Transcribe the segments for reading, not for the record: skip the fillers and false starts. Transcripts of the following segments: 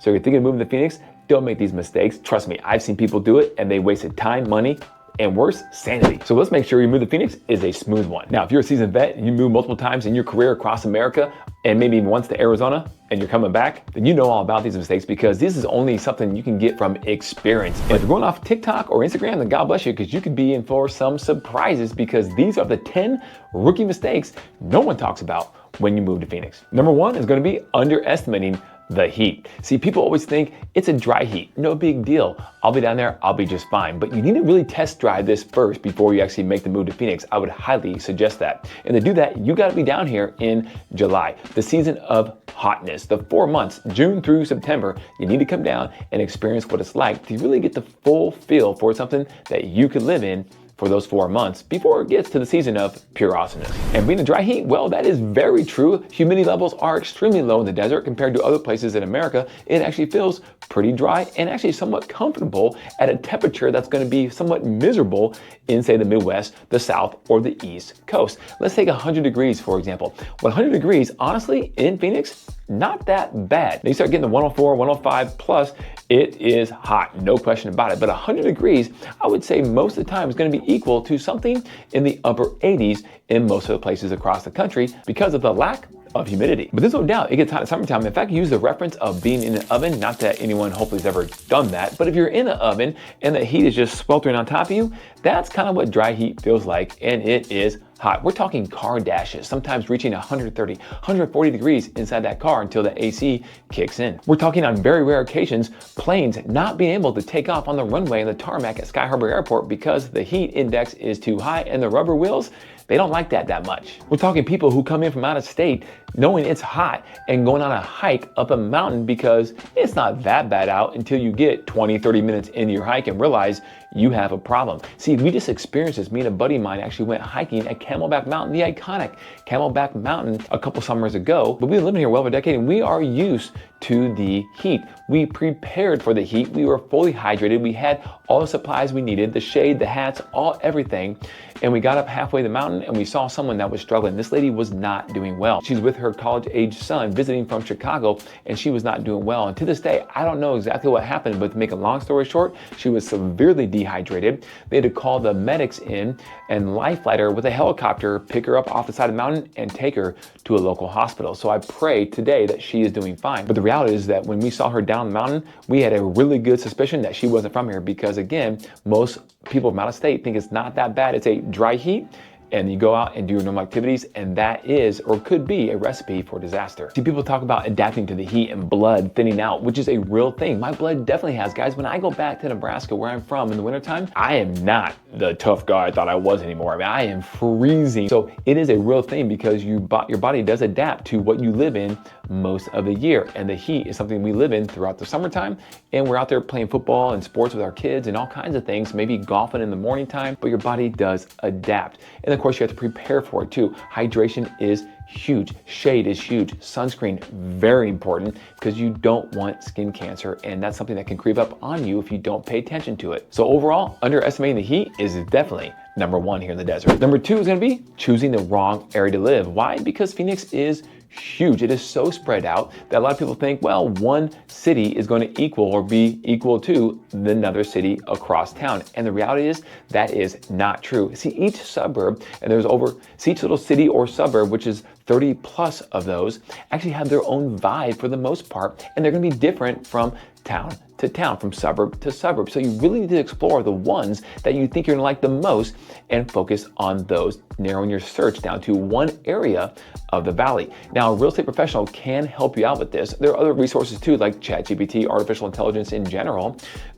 So you're thinking of moving to Phoenix? Don't make these mistakes. Trust me, I've seen people do it and they wasted time, money, and worse, sanity. So let's make sure your move to Phoenix is a smooth one. Now, if you're a seasoned vet and you move multiple times in your career across America and maybe even once to Arizona and you're coming back, then you know all about these mistakes because this is only something you can get from experience. And if you're going off TikTok or Instagram, then God bless you because you could be in for some surprises because these are the 10 rookie mistakes no one talks about when you move to Phoenix. Number one is going to be underestimating the heat. See, people always think it's a dry heat. No big deal. I'll be down there, I'll be just fine. But you need to really test drive this first before you actually make the move to Phoenix. I would highly suggest that. And to do that, you gotta be down here in July, the season of hotness. The 4 months, June through September, you need to come down and experience what it's like to really get the full feel for something that you could live in for those 4 months before it gets to the season of pure awesomeness. And being a dry heat, well, that is very true. Humidity levels are extremely low in the desert compared to other places in America. It actually feels pretty dry and actually somewhat comfortable at a temperature that's gonna be somewhat miserable in, say, the Midwest, the South, or the East Coast. Let's take 100 degrees, for example. 100 degrees, honestly, in Phoenix, not that bad. Now you start getting the 104, 105 plus, it is hot, no question about it. But 100 degrees, I would say most of the time is gonna be equal to something in the upper 80s in most of the places across the country because of the lack of humidity. But there's no doubt it gets hot in summertime. In fact, use the reference of being in an oven, not that anyone hopefully has ever done that, but if you're in an oven and the heat is just sweltering on top of you, that's kind of what dry heat feels like, and it is hot. We're talking car dashes, sometimes reaching 130, 140 degrees inside that car until the AC kicks in. We're talking on very rare occasions, planes not being able to take off on the runway and the tarmac at Sky Harbor Airport because the heat index is too high and the rubber wheels, they don't like that much. We're talking people who come in from out of state knowing it's hot and going on a hike up a mountain because it's not that bad out until you get 20, 30 minutes into your hike and realize you have a problem. See, we just experienced this. Me and a buddy of mine actually went hiking at Camelback Mountain, the iconic Camelback Mountain, a couple summers ago. But we've been living here well over a decade and we are used to the heat. We prepared for the heat. We were fully hydrated. We had all the supplies we needed, the shade, the hats, everything. And we got up halfway the mountain and we saw someone that was struggling. This lady was not doing well. She's with her college-age son visiting from Chicago and she was not doing well. And to this day, I don't know exactly what happened, but to make a long story short, she was severely dehydrated. They had to call the medics in and life flight her with a helicopter, pick her up off the side of the mountain and take her to a local hospital. So I pray today that she is doing fine. But the reality is that when we saw her down the mountain, we had a really good suspicion that she wasn't from here because again, most people from out of state think it's not that bad. It's a dry heat and you go out and do your normal activities and that is or could be a recipe for disaster. See, people talk about adapting to the heat and blood thinning out, which is a real thing. My blood definitely has, guys. When I go back to Nebraska where I'm from in the wintertime, I am not the tough guy I thought I was anymore. I mean, I am freezing. So it is a real thing because your body does adapt to what you live in most of the year. And the heat is something we live in throughout the summertime. And we're out there playing football and sports with our kids and all kinds of things, maybe golfing in the morning time, but your body does adapt. And of course you have to prepare for it too. Hydration is huge. Shade is huge. Sunscreen, very important because you don't want skin cancer and that's something that can creep up on you if you don't pay attention to it. So overall, underestimating the heat is definitely number one here in the desert. Number two is gonna be choosing the wrong area to live. Why? Because Phoenix is huge. It is so spread out that a lot of people think, well, one city is going to equal or be equal to another city across town. And the reality is that is not true. See, each suburb, and each little city or suburb, which is 30 plus of those, actually have their own vibe for the most part, and they're going to be different from town to town, from suburb to suburb. So you really need to explore the ones that you think you're gonna like the most and focus on those, narrowing your search down to one area of the valley. Now, a real estate professional can help you out with this. There are other resources too, like ChatGPT, artificial intelligence in general,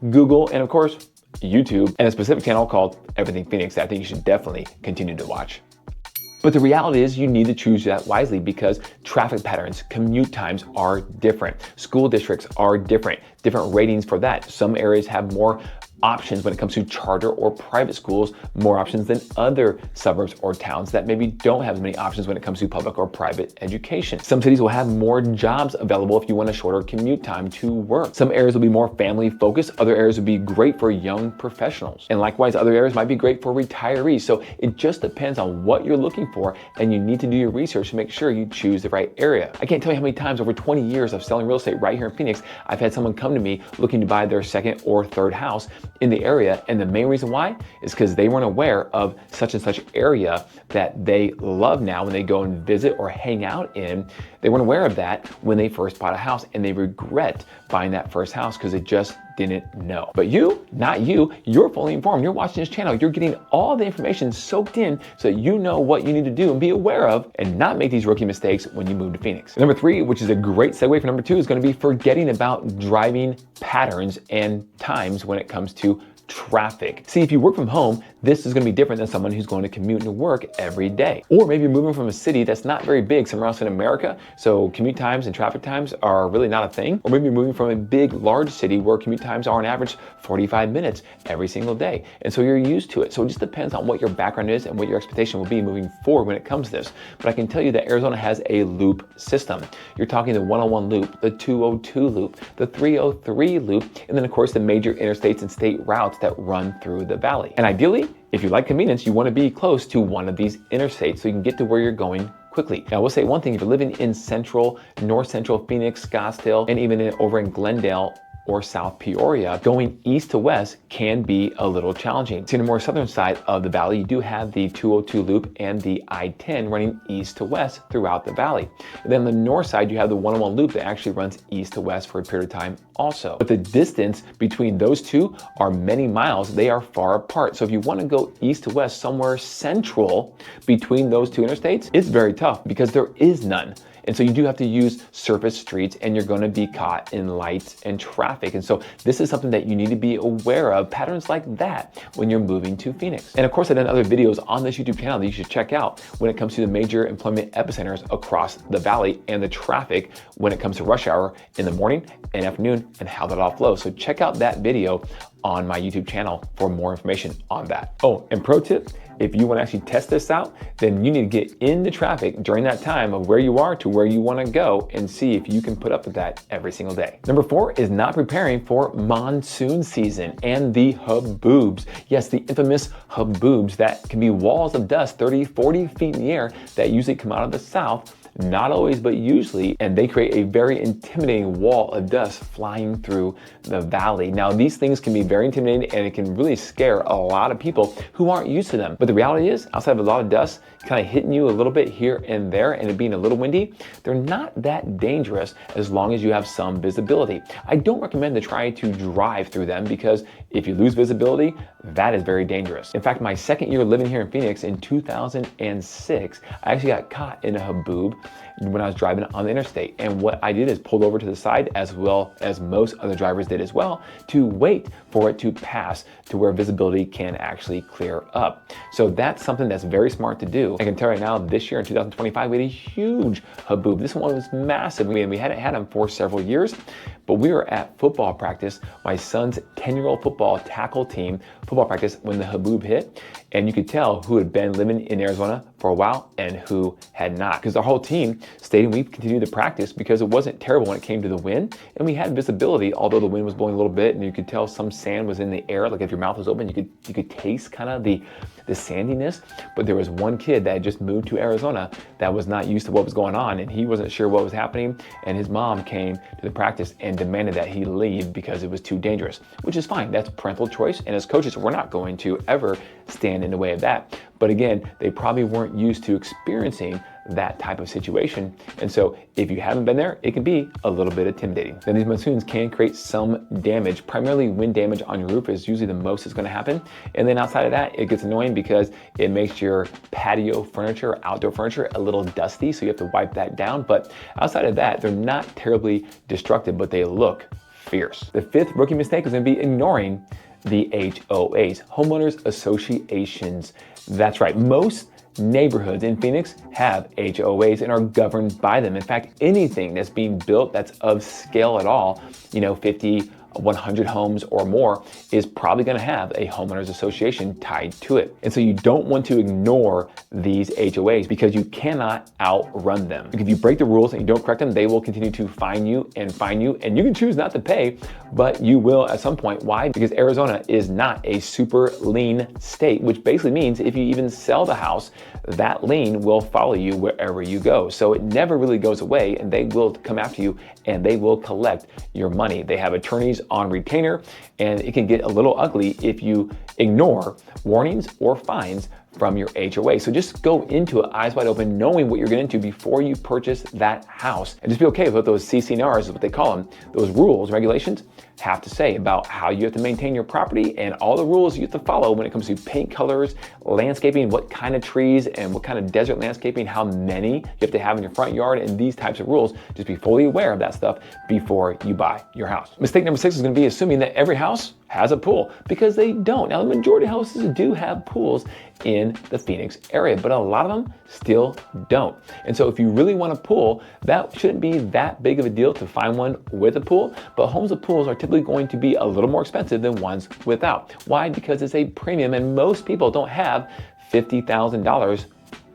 Google, and of course, YouTube, and a specific channel called Everything Phoenix that I think you should definitely continue to watch. But the reality is you need to choose that wisely because traffic patterns, commute times are different. School districts are different ratings for that. Some areas have more options when it comes to charter or private schools, more options than other suburbs or towns that maybe don't have as many options when it comes to public or private education. Some cities will have more jobs available if you want a shorter commute time to work. Some areas will be more family focused, other areas will be great for young professionals. And likewise, other areas might be great for retirees. So it just depends on what you're looking for, and you need to do your research to make sure you choose the right area. I can't tell you how many times over 20 years of selling real estate right here in Phoenix, I've had someone come to me looking to buy their second or third house in the area. And the main reason why is because they weren't aware of such and such area that they love now when they go and visit or hang out in. They weren't aware of that when they first bought a house, and they regret buying that first house because they just didn't know. But you, not you, you're fully informed. You're watching this channel. You're getting all the information soaked in so that you know what you need to do and be aware of and not make these rookie mistakes when you move to Phoenix. Number 3, which is a great segue for number 2, is going to be forgetting about driving patterns and times when it comes to traffic. See, if you work from home, this is going to be different than someone who's going to commute to work every day. Or maybe you're moving from a city that's not very big somewhere else in America, so commute times and traffic times are really not a thing. Or maybe you're moving from a big, large city where commute times are on average 45 minutes every single day. And so you're used to it. So it just depends on what your background is and what your expectation will be moving forward when it comes to this. But I can tell you that Arizona has a loop system. You're talking the 101 loop, the 202 loop, the 303 loop, and then of course the major interstates and state routes that run through the valley. And ideally, if you like convenience, you want to be close to one of these interstates so you can get to where you're going quickly. Now, I will say one thing: if you're living in north central Phoenix, Scottsdale, and even over in Glendale or South Peoria, going east to west can be a little challenging. So in the more southern side of the valley, you do have the 202 loop and the I-10 running east to west throughout the valley. And then on the north side, you have the 101 loop that actually runs east to west for a period of time also. But the distance between those two are many miles. They are far apart. So if you want to go east to west somewhere central between those two interstates, it's very tough because there is none. And so you do have to use surface streets, and you're going to be caught in lights and traffic. And so this is something that you need to be aware of, patterns like that, when you're moving to Phoenix. And of course, I've done other videos on this YouTube channel that you should check out when it comes to the major employment epicenters across the valley and the traffic when it comes to rush hour in the morning and afternoon and how that all flows. So check out that video on my YouTube channel for more information on that. Oh, and pro tip: if you want to actually test this out, then you need to get in the traffic during that time of where you are to where you want to go and see if you can put up with that every single day. Number 4 is not preparing for monsoon season and the haboobs. Yes, the infamous haboobs that can be walls of dust 30, 40 feet in the air that usually come out of the south. Not always, but usually, and they create a very intimidating wall of dust flying through the valley. Now, these things can be very intimidating, and it can really scare a lot of people who aren't used to them. But the reality is, outside of a lot of dust kind of hitting you a little bit here and there, and it being a little windy, they're not that dangerous as long as you have some visibility. I don't recommend to try to drive through them because if you lose visibility, that is very dangerous. In fact, my second year living here in Phoenix in 2006, I actually got caught in a haboob when I was driving on the interstate. And what I did is pulled over to the side, as well as most other drivers did as well, to wait for it to pass to where visibility can actually clear up. So that's something that's very smart to do. I can tell you right now, this year in 2025, we had a huge haboob. This one was massive. We hadn't had them for several years, but we were at football practice, my son's 10-year-old football tackle team football practice, when the haboob hit, and you could tell who had been living in Arizona for a while and who had not, because our whole team stayed and we continued to practice because it wasn't terrible when it came to the wind, and we had visibility, although the wind was blowing a little bit and you could tell some sand was in the air. Like if your mouth was open, you could taste kind of the sandiness. But there was one kid that had just moved to Arizona that was not used to what was going on, and he wasn't sure what was happening, and his mom came to the practice and demanded that he leave because it was too dangerous, which is fine. That's parental choice, and as coaches, we're not going to ever stand in the way of that. But again, they probably weren't used to experiencing that type of situation. And so if you haven't been there, it can be a little bit intimidating. Then these monsoons can create some damage. Primarily wind damage on your roof is usually the most that's going to happen. And then outside of that, it gets annoying because it makes your patio furniture, outdoor furniture, a little dusty. So you have to wipe that down. But outside of that, they're not terribly destructive, but they look fierce. The 5th rookie mistake is going to be ignoring the HOAs, homeowners associations. That's right. Most neighborhoods in Phoenix have HOAs and are governed by them. In fact, anything that's being built that's of scale at all, 50, 100 homes or more is probably going to have a homeowners association tied to it. And so you don't want to ignore these HOAs because you cannot outrun them. If you break the rules and you don't correct them, they will continue to fine you, and you can choose not to pay, but you will at some point. Why? Because Arizona is not a super lien state, which basically means if you even sell the house, that lien will follow you wherever you go. So it never really goes away, and they will come after you and they will collect your money. They have attorneys on retainer, and it can get a little ugly if you ignore warnings or fines from your HOA. So just go into it eyes wide open, knowing what you're getting into before you purchase that house. And just be okay with what those CCNRs is what they call them, those rules, regulations, have to say about how you have to maintain your property and all the rules you have to follow when it comes to paint colors, landscaping, what kind of trees and what kind of desert landscaping, how many you have to have in your front yard, and these types of rules. Just be fully aware of that stuff before you buy your house. Mistake number 6 is going to be assuming that every house has a pool, because they don't. Now, the majority of houses do have pools in the Phoenix area, but a lot of them still don't. And so if you really want a pool, that shouldn't be that big of a deal to find one with a pool, but homes with pools are typically going to be a little more expensive than ones without. Why? Because it's a premium, and most people don't have $50,000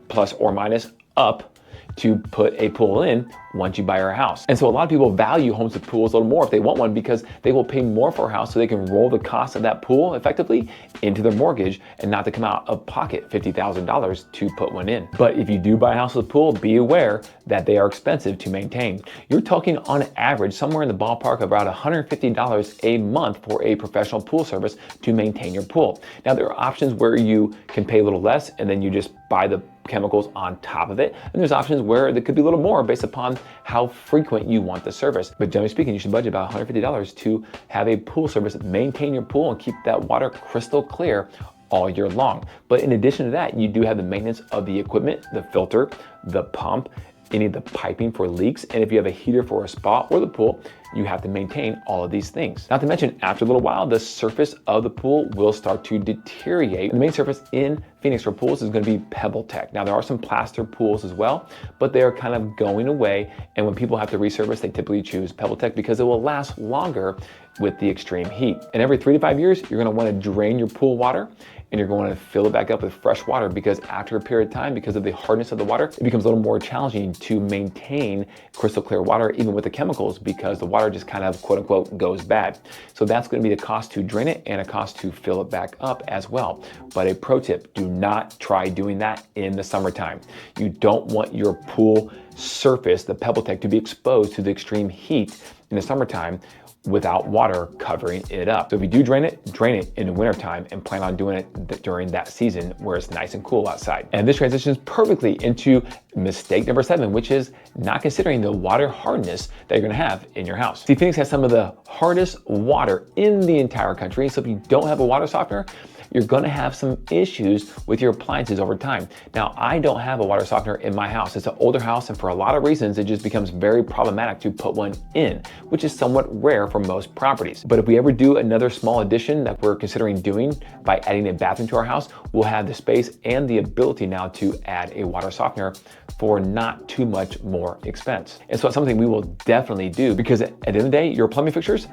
plus or minus up to put a pool in once you buy your house. And so a lot of people value homes with pools a little more if they want one, because they will pay more for a house so they can roll the cost of that pool effectively into their mortgage and not to come out of pocket $50,000 to put one in. But if you do buy a house with a pool, be aware that they are expensive to maintain. You're talking on average somewhere in the ballpark of about $150 a month for a professional pool service to maintain your pool. Now, there are options where you can pay a little less and then you just buy the chemicals on top of it. And there's options where there could be a little more based upon how frequent you want the service. But generally speaking, you should budget about $150 to have a pool service, maintain your pool and keep that water crystal clear all year long. But in addition to that, you do have the maintenance of the equipment, the filter, the pump, any of the piping for leaks, and if you have a heater for a spa or the pool, you have to maintain all of these things. Not to mention, after a little while, the surface of the pool will start to deteriorate. The main surface in Phoenix for pools is going to be PebbleTech. Now, there are some plaster pools as well, but they are kind of going away, and when people have to resurface, they typically choose PebbleTech because it will last longer with the extreme heat. And every 3 to 5 years, you're going to want to drain your pool water, and you're going to fill it back up with fresh water, because after a period of time, because of the hardness of the water, it becomes a little more challenging to maintain crystal clear water, even with the chemicals, because the water just kind of quote unquote goes bad. So that's going to be the cost to drain it and a cost to fill it back up as well. But a pro tip, do not try doing that in the summertime. You don't want your pool surface, the PebbleTech, to be exposed to the extreme heat in the summertime without water covering it up. So if you do drain it in the wintertime and plan on doing it during that season where it's nice and cool outside. And this transitions perfectly into mistake number 7, which is not considering the water hardness that you're gonna have in your house. See, Phoenix has some of the hardest water in the entire country. So if you don't have a water softener, you're gonna have some issues with your appliances over time. Now, I don't have a water softener in my house. It's an older house, and for a lot of reasons, it just becomes very problematic to put one in, which is somewhat rare for most properties. But if we ever do another small addition that we're considering doing by adding a bathroom to our house, we'll have the space and the ability now to add a water softener for not too much more expense. And so it's something we will definitely do, because at the end of the day, your plumbing fixtures,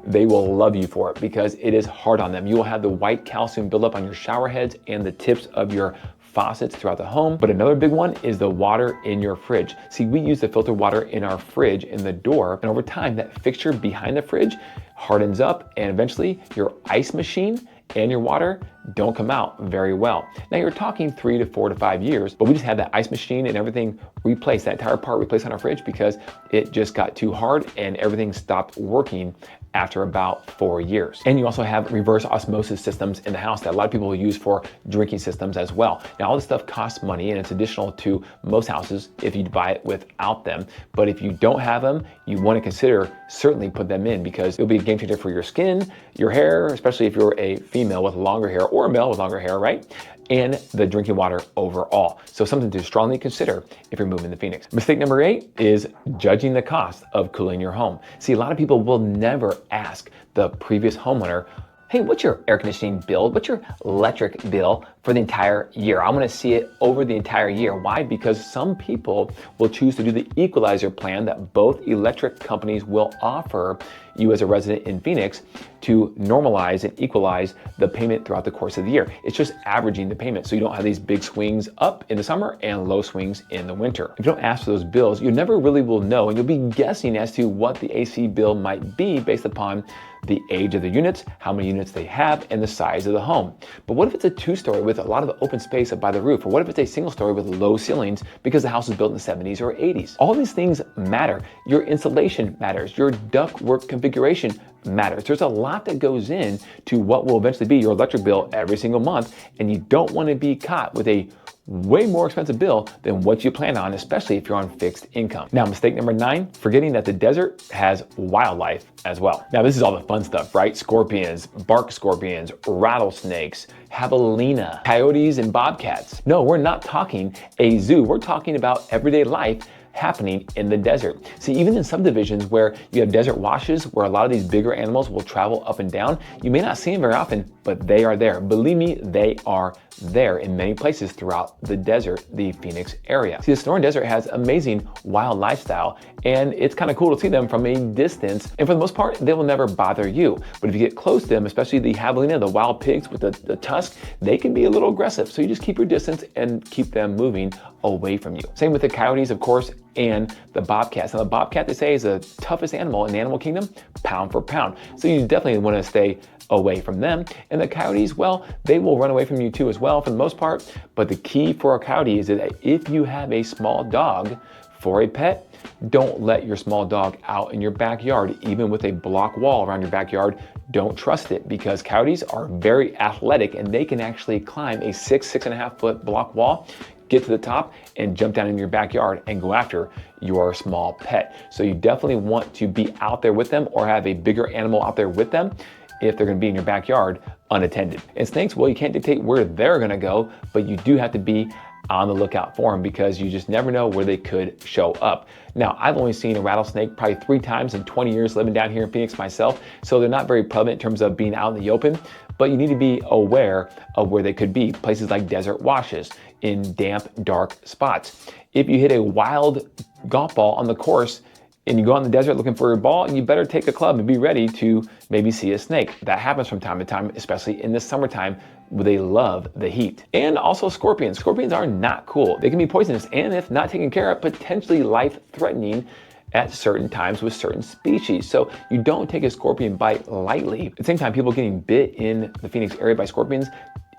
they will love you for it because it is hard on them. You will have the white calcium buildup on your shower heads and the tips of your faucets throughout the home. But another big one is the water in your fridge. See, we use the filtered water in our fridge in the door, and over time that fixture behind the fridge hardens up, and eventually your ice machine and your water don't come out very well. Now, you're talking 3 to 4 to 5 years, but we just had that ice machine and everything replaced, that entire part replaced on our fridge, because it just got too hard and everything stopped working after about 4 years. And you also have reverse osmosis systems in the house that a lot of people use for drinking systems as well. Now, all this stuff costs money, and it's additional to most houses if you buy it without them. But if you don't have them, you want to consider certainly put them in, because it'll be a game changer for your skin, your hair, especially if you're a female with longer hair or a male with longer hair, right? And the drinking water overall. So something to strongly consider if you're moving to Phoenix. Mistake number 8 is judging the cost of cooling your home. See, a lot of people will never ask the previous homeowner, hey, what's your air conditioning bill? What's your electric bill for the entire year? I want to see it over the entire year. Why? Because some people will choose to do the equalizer plan that both electric companies will offer you as a resident in Phoenix to normalize and equalize the payment throughout the course of the year. It's just averaging the payment so you don't have these big swings up in the summer and low swings in the winter. If you don't ask for those bills, you never really will know, and you'll be guessing as to what the AC bill might be based upon the age of the units, how many units they have, and the size of the home. But what if it's a two-story with a lot of open space up by the roof? Or what if it's a single story with low ceilings because the house was built in the 70s or 80s? All these things matter. Your insulation matters. Your ductwork configuration matters. There's a lot that goes in to what will eventually be your electric bill every single month, and you don't want to be caught with a way more expensive bill than what you plan on, especially if you're on fixed income. Now, mistake number 9, forgetting that the desert has wildlife as well. Now, this is all the fun stuff, right? Scorpions, bark scorpions, rattlesnakes, javelina, coyotes, and bobcats. No, we're not talking a zoo. We're talking about everyday life happening in the desert. See, even in subdivisions where you have desert washes, where a lot of these bigger animals will travel up and down, you may not see them very often, but they are there. Believe me, they are there in many places throughout the desert, the Phoenix area. See, the Sonoran Desert has amazing wild lifestyle, and it's kind of cool to see them from a distance. And for the most part, they will never bother you. But if you get close to them, especially the javelina, the wild pigs with the tusk, they can be a little aggressive. So you just keep your distance and keep them moving away from you. Same with the coyotes, of course, and the bobcats. Now, the bobcat, they say, is the toughest animal in the animal kingdom, pound for pound. So you definitely want to stay away from them. And the coyotes, well, they will run away from you too as well for the most part. But the key for a coyote is that if you have a small dog for a pet, don't let your small dog out in your backyard, even with a block wall around your backyard. Don't trust it, because coyotes are very athletic and they can actually climb a 6.5 foot block wall, get to the top, and jump down in your backyard and go after your small pet. So you definitely want to be out there with them or have a bigger animal out there with them if they're going to be in your backyard unattended. And snakes, well, you can't dictate where they're going to go, but you do have to be on the lookout for them, because you just never know where they could show up. Now, I've only seen a rattlesnake probably 3 times in 20 years living down here in Phoenix myself, so they're not very prevalent in terms of being out in the open, but you need to be aware of where they could be. Places like desert washes, in damp, dark spots. If you hit a wild golf ball on the course and you go on the desert looking for your ball, you better take a club and be ready to maybe see a snake. That happens from time to time, especially in the summertime, where they love the heat. And also scorpions. Scorpions are not cool. They can be poisonous, and if not taken care of, potentially life-threatening at certain times with certain species. So you don't take a scorpion bite lightly. At the same time, people getting bit in the Phoenix area by scorpions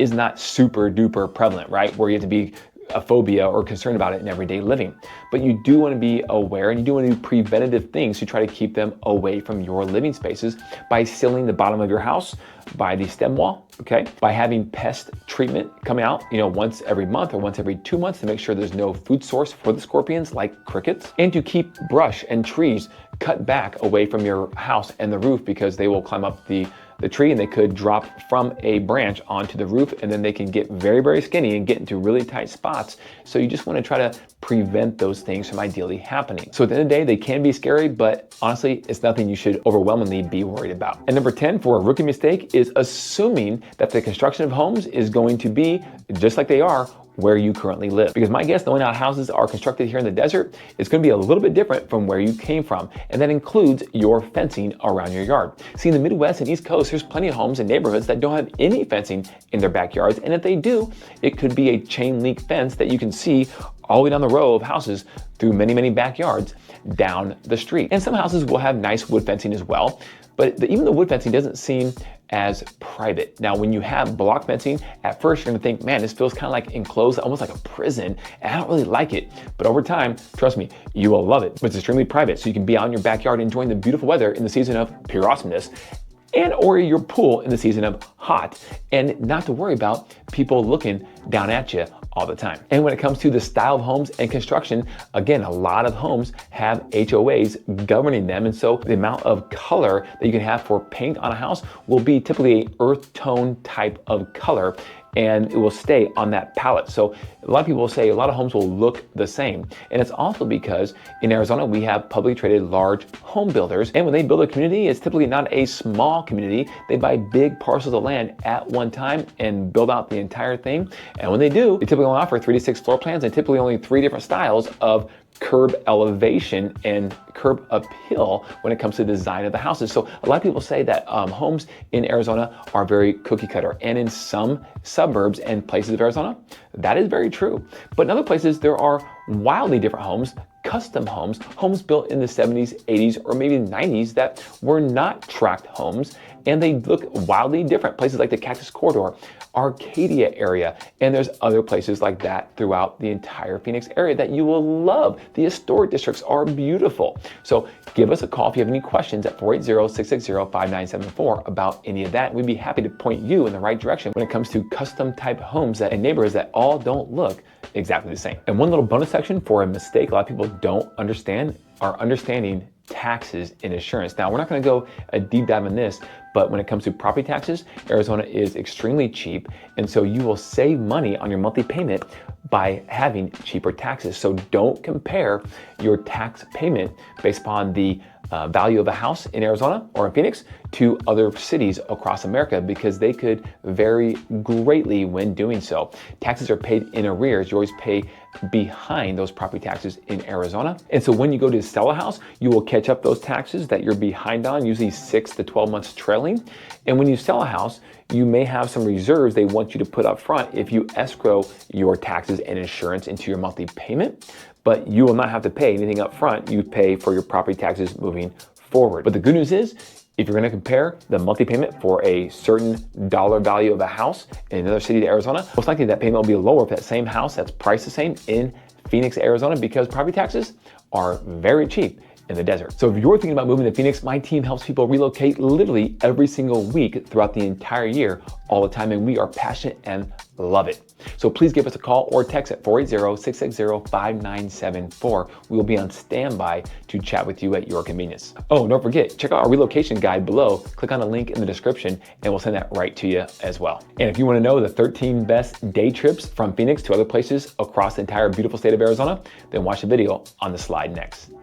is not super duper prevalent, right? Where you have to be a phobia or concerned about it in everyday living. But you do want to be aware, and you do want to do preventative things to try to keep them away from your living spaces by sealing the bottom of your house, by the stem wall, okay? By having pest treatment coming out, once every month or once every 2 months to make sure there's no food source for the scorpions like crickets, and to keep brush and trees cut back away from your house and the roof, because they will climb up the tree and they could drop from a branch onto the roof, and then they can get very, very skinny and get into really tight spots. So you just want to try to prevent those things from ideally happening. So at the end of the day, they can be scary, but honestly, it's nothing you should overwhelmingly be worried about. And number 10 for a rookie mistake is assuming that the construction of homes is going to be just like they are where you currently live. Because my guess, knowing how houses are constructed here in the desert, it's going to be a little bit different from where you came from. And that includes your fencing around your yard. See, in the Midwest and East Coast, there's plenty of homes and neighborhoods that don't have any fencing in their backyards. And if they do, it could be a chain link fence that you can see all the way down the row of houses through many, many backyards down the street. And some houses will have nice wood fencing as well. But even the wood fencing doesn't seem as private. Now, when you have block fencing, at first you're gonna think, man, this feels kind of like enclosed, almost like a prison, and I don't really like it. But over time, trust me, you will love it. It's extremely private, so you can be out in your backyard enjoying the beautiful weather in the season of pure awesomeness, or your pool in the season of hot, and not to worry about people looking down at you all the time. And when it comes to the style of homes and construction, again, a lot of homes have HOAs governing them. And so the amount of color that you can have for paint on a house will be typically an earth tone type of color, and it will stay on that palette. So a lot of people will say a lot of homes will look the same. And it's also because in Arizona, we have publicly traded large home builders. And when they build a community, it's typically not a small community. They buy big parcels of land at one time and build out the entire thing. And when they do, they typically only offer 3 to 6 floor plans and typically only 3 different styles of curb elevation and curb appeal when it comes to the design of the houses. So a lot of people say that homes in Arizona are very cookie cutter, and in some suburbs and places of Arizona, that is very true. But in other places, there are wildly different homes, custom homes, homes built in the 70s, 80s, or maybe 90s that were not tract homes, and they look wildly different. Places like the Cactus Corridor, Arcadia area, and there's other places like that throughout the entire Phoenix area that you will love. The historic districts are beautiful. So give us a call if you have any questions at 480-660-5974 about any of that. We'd be happy to point you in the right direction when it comes to custom type homes and neighborhoods that all don't look exactly the same. And one little bonus section for a mistake a lot of people don't understand are understanding taxes and insurance. Now, we're not going to go a deep dive in this, but when it comes to property taxes, Arizona is extremely cheap. And so you will save money on your monthly payment by having cheaper taxes. So don't compare your tax payment based upon the value of a house in Arizona or in Phoenix to other cities across America, because they could vary greatly when doing so. Taxes are paid in arrears. You always pay behind those property taxes in Arizona. And so when you go to sell a house, you will catch up those taxes that you're behind on, usually 6 to 12 months trailing. And when you sell a house, you may have some reserves they want you to put up front if you escrow your taxes and insurance into your monthly payment, but you will not have to pay anything up front. You pay for your property taxes moving forward. But the good news is, if you're going to compare the monthly payment for a certain dollar value of a house in another city to Arizona, most likely that payment will be lower for that same house that's priced the same in Phoenix, Arizona, because property taxes are very cheap in the desert. So if you're thinking about moving to Phoenix, my team helps people relocate literally every single week throughout the entire year, all the time, and we are passionate and love it. So please give us a call or text at 480-660-5974. We will be on standby to chat with you at your convenience. Oh, and don't forget, check out our relocation guide below. Click on the link in the description and we'll send that right to you as well. And if you want to know the 13 best day trips from Phoenix to other places across the entire beautiful state of Arizona, then watch the video on the slide next.